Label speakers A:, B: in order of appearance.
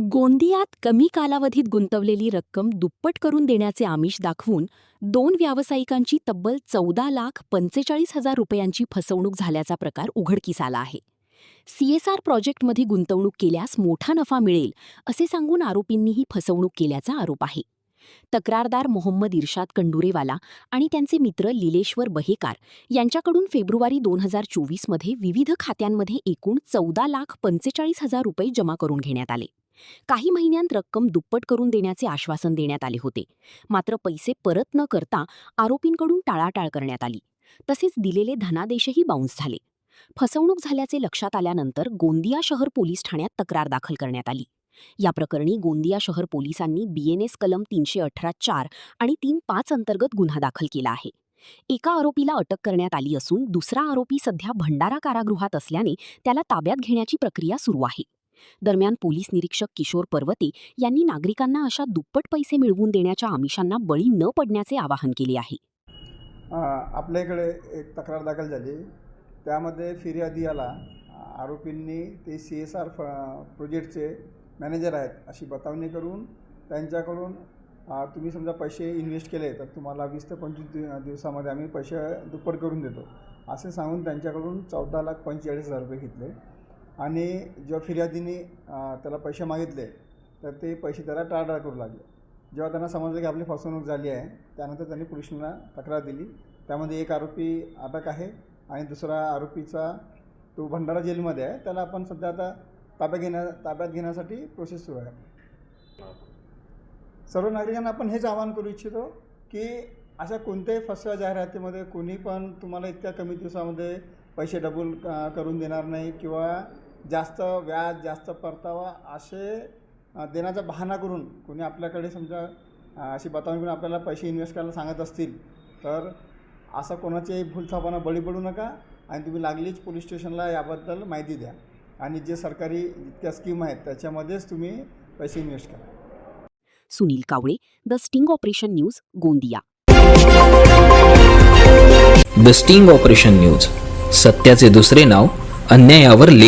A: गोंदियात कमी कालावधीत गुंतवलेली रक्कम दुप्पट करून देण्याचे आमिष दाखवून 2 व्यावसायिकांची तब्बल 14,45,000 रुपयांची फसवणूक झाल्याचा प्रकार उघडकीस आला आहे. CSR प्रोजेक्टमध्ये गुंतवणूक केल्यास मोठा नफा मिळेल असे सांगून आरोपींनी ही फसवणूक केल्याचा आरोप आहे. तक्रारदार मोहम्मद इर्शाद कंडुरेवाला आणि त्यांचे मित्र लिलेश्वर बहेकार यांच्याकडून फेब्रुवारी 2024 मध्ये विविध खात्यांमध्ये एकूण 14,45,000 रुपये जमा करून घेण्यात आले. काही महिन्यांत रक्कम दुप्पट करून देण्याचे आश्वासन देण्यात आले होते. मात्र पैसे परत न करता आरोपींकडून टाळाटाळ करण्यात आली. तसेच दिलेले धनादेशही बाउन्स झाले. फसवणूक झाल्याचे लक्षात आल्यानंतर गोंदिया शहर पोलीस ठाण्यात तक्रार दाखल करण्यात आली. या प्रकरणी गोंदिया शहर पोलिसांनी BNS कलम 318(4) आणि 3(5) अंतर्गत गुन्हा दाखल केला आहे. एका आरोपीला अटक करण्यात आली असून दुसरा आरोपी सध्या भंडारा कारागृहात असल्याने त्याला ताब्यात घेण्याची प्रक्रिया सुरू आहे. दरम्यान पोलीस निरीक्षक किशोर पर्वते यांनी नागरिकांना अशा दुप्पट पैसे मिळवून देण्याच्या आमिषांना बळी न पडण्याचे आवाहन केले आहे.
B: आपल्याकडे एक तक्रार दाखल झाली. त्यामध्ये फिर्यादी याला आरोपींनी ते CSR प्रोजेक्टचे मॅनेजर आहेत अशी बतावणी करून त्यांच्याकडून तुम्ही समजा पैसे इन्व्हेस्ट केले तर तुम्हाला 20 ते 25 दिवसामध्ये आम्ही पैसे दुप्पट करून देतो असे सांगून त्यांच्याकडून 14,45,000 रुपये घेतले. आणि जेव्हा फिर्यादीने त्याला पैसे मागितले तर ते पैसे त्याला टाळाटाळ करू लागले. जेव्हा त्यांना समजलं की आपली फसवणूक झाली आहे त्यानंतर त्यांनी पोलिसांना तक्रार दिली. त्यामध्ये एक आरोपी अटक आहे आणि दुसरा आरोपीचा तो भंडारा जेलमध्ये आहे. त्याला आपण सध्या आता ताब्यात घेण्यासाठी प्रोसेस सुरू आहे. सर्व नागरिकांना आपण हेच आवाहन करू इच्छितो की अशा कोणत्याही फसव्या जाहिरातीमध्ये कोणी पण तुम्हाला इतक्या कमी दिवसामध्ये पैसे डबल करून देणार नाही किंवा जास्त व्याज जास्त परतावा असे देण्याचा बहाणा करून कोणी आपल्याकडे समजा अशी बतावणी करून आपल्याला पैसे इन्व्हेस्ट करायला सांगत असतील तर असं कोणाच्याही भूलथापांना बळी पडू नका आणि तुम्ही लागलीच पोलीस स्टेशनला याबद्दल माहिती द्या आणि जे सरकारी इतक्या स्कीम आहेत त्याच्यामध्येच तुम्ही पैसे इन्व्हेस्ट करा.
A: Sunil Kawale, the sting operation news, Gondia.
C: The sting operation news, सत्याचे दुसरे नाव, अन्यायावर लेख